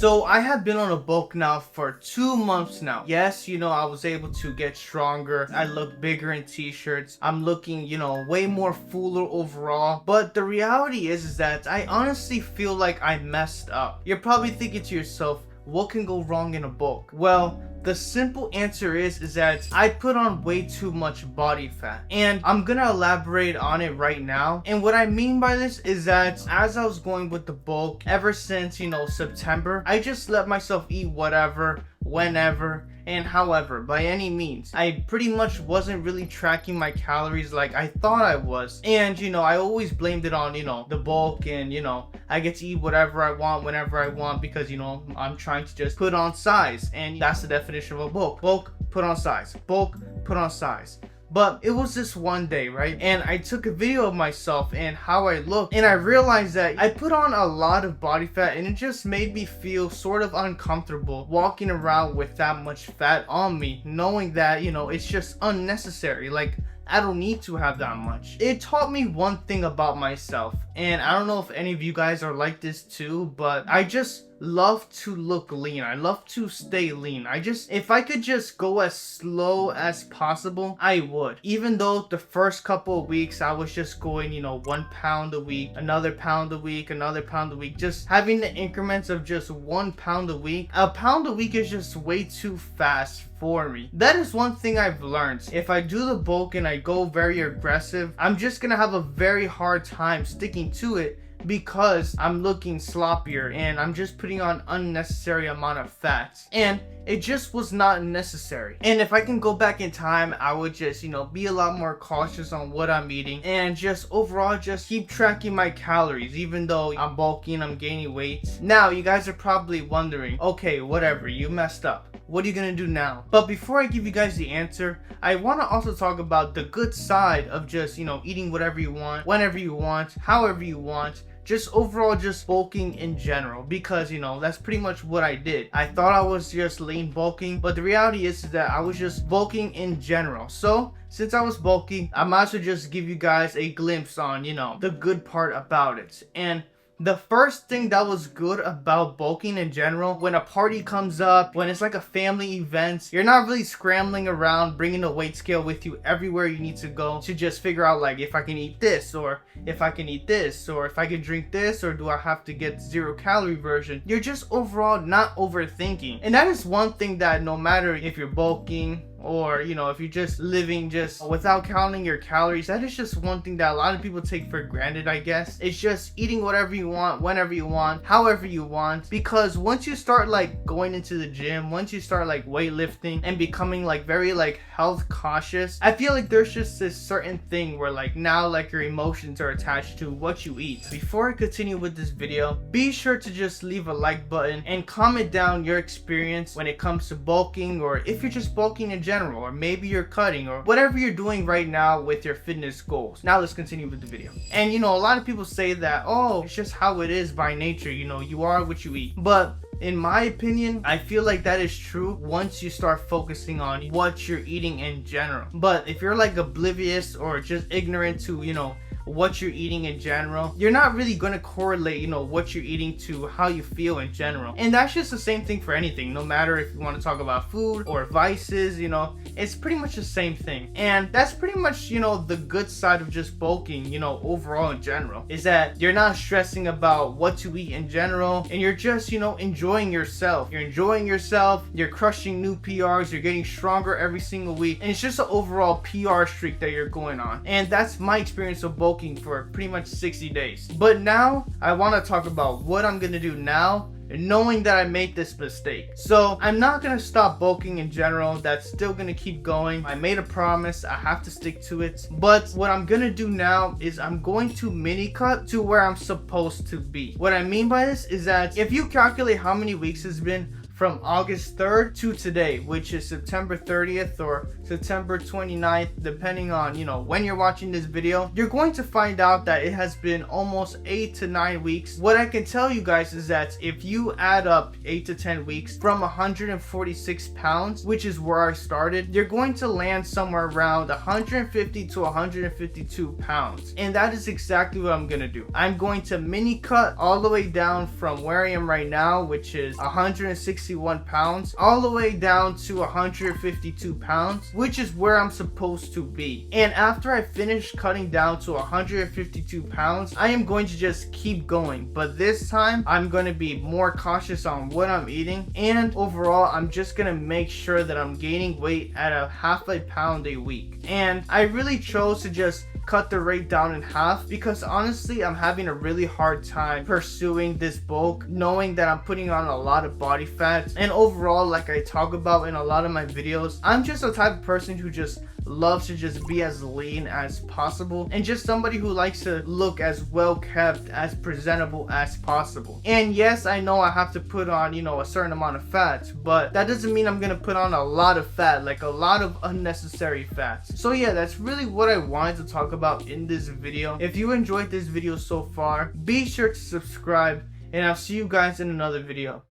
So I have been on a bulk now for 2 months now. Yes, I was able to get stronger. I look bigger in t-shirts. I'm looking, way more fuller overall. But the reality is that I honestly feel like I messed up. You're probably thinking to yourself, what can go wrong in a bulk? Well, the simple answer is that I put on way too much body fat, and I'm gonna elaborate on it right now. And what I mean by this is that as I was going with the bulk ever since September, I just let myself eat whatever, whenever, and however, by any means. I pretty much wasn't really tracking my calories like I thought I was. And I always blamed it on the bulk, and I get to eat whatever I want whenever I want because I'm trying to just put on size, and that's the definition of a bulk. Bulk, put on size. Bulk, put on size. But it was this one day, right? And I took a video of myself and how I looked, and I realized that I put on a lot of body fat, and it just made me feel sort of uncomfortable walking around with that much fat on me, knowing that, it's just unnecessary. Like, I don't need to have that much. It taught me one thing about myself, and I don't know if any of you guys are like this too, but I just love to look lean. I love to stay lean. If I could just go as slow as possible, I would. Even though the first couple of weeks I was just going 1 pound a week, another pound a week, another pound a week, just having the increments of just 1 pound a week. A pound a week is just way too fast for me. That is one thing I've learned. If I do the bulk and I go very aggressive, I'm just gonna have a very hard time sticking to it, because I'm looking sloppier and I'm just putting on unnecessary amount of fats, and it just was not necessary. And if I can go back in time, I would just be a lot more cautious on what I'm eating, and just overall just keep tracking my calories. Even though I'm bulking, I'm gaining weight. Now you guys are probably wondering, okay, whatever, you messed up, what are you gonna do now? But before I give you guys the answer, I want to also talk about the good side of just eating whatever you want, whenever you want, however you want, just overall just bulking in general, because that's pretty much what I did. I thought I was just lean bulking, but the reality is that I was just bulking in general. So since I was bulking, I might as well just give you guys a glimpse on the good part about it. And the first thing that was good about bulking in general, when a party comes up, when it's like a family event, you're not really scrambling around bringing a weight scale with you everywhere you need to go to just figure out like if I can eat this, or if I can eat this, or if I can drink this, or do I have to get 0-calorie version. You're just overall not overthinking. And that is one thing that no matter if you're bulking or if you're just living just without counting your calories, that is just one thing that a lot of people take for granted, I guess. It's just eating whatever you want, whenever you want, however you want. Because once you start like going into the gym, once you start like weightlifting and becoming like very like health cautious, I feel like there's just this certain thing where like now like your emotions are attached to what you eat. Before I continue with this video, be sure to just leave a like button and comment down your experience when it comes to bulking, or if you're just bulking in general, or maybe you're cutting, or whatever you're doing right now with your fitness goals. Now let's continue with the video. And a lot of people say that, oh, it's just how it is by nature, you are what you eat. But in my opinion, I feel like that is true once you start focusing on what you're eating in general. But if you're like oblivious or just ignorant to what you're eating in general, you're not really going to correlate what you're eating to how you feel in general. And that's just the same thing for anything, no matter if you want to talk about food or vices. It's pretty much the same thing. And that's pretty much the good side of just bulking overall in general, is that you're not stressing about what to eat in general, and you're just enjoying yourself. You're crushing new PRs, you're getting stronger every single week, and it's just an overall PR streak that you're going on. And that's my experience of bulking for pretty much 60 days. But now I want to talk about what I'm gonna do now, knowing that I made this mistake. So I'm not gonna stop bulking in general. That's still gonna keep going. I made a promise, I have to stick to it. But what I'm gonna do now is I'm going to mini cut to where I'm supposed to be. What I mean by this is that if you calculate how many weeks it's been from August 3rd to today, which is September 30th or September 29th, depending on, when you're watching this video, you're going to find out that it has been almost 8 to 9 weeks. What I can tell you guys is that if you add up 8 to 10 weeks from 146 pounds, which is where I started, you're going to land somewhere around 150 to 152 pounds. And that is exactly what I'm gonna do. I'm going to mini cut all the way down from where I am right now, which is 161 pounds, all the way down to 152 pounds, which is where I'm supposed to be. And after I finish cutting down to 152 pounds, I am going to just keep going. But this time, I'm going to be more cautious on what I'm eating. And overall, I'm just going to make sure that I'm gaining weight at a half a pound a week. And I really chose to just cut the rate down in half because honestly I'm having a really hard time pursuing this bulk, knowing that I'm putting on a lot of body fat. And overall, like I talk about in a lot of my videos, I'm just the type of person who just loves to just be as lean as possible and just somebody who likes to look as well kept, as presentable as possible. And yes, I know I have to put on a certain amount of fat, but that doesn't mean I'm gonna put on a lot of fat, like a lot of unnecessary fats. So yeah, that's really what I wanted to talk about in this video. If you enjoyed this video so far, be sure to subscribe and I'll see you guys in another video.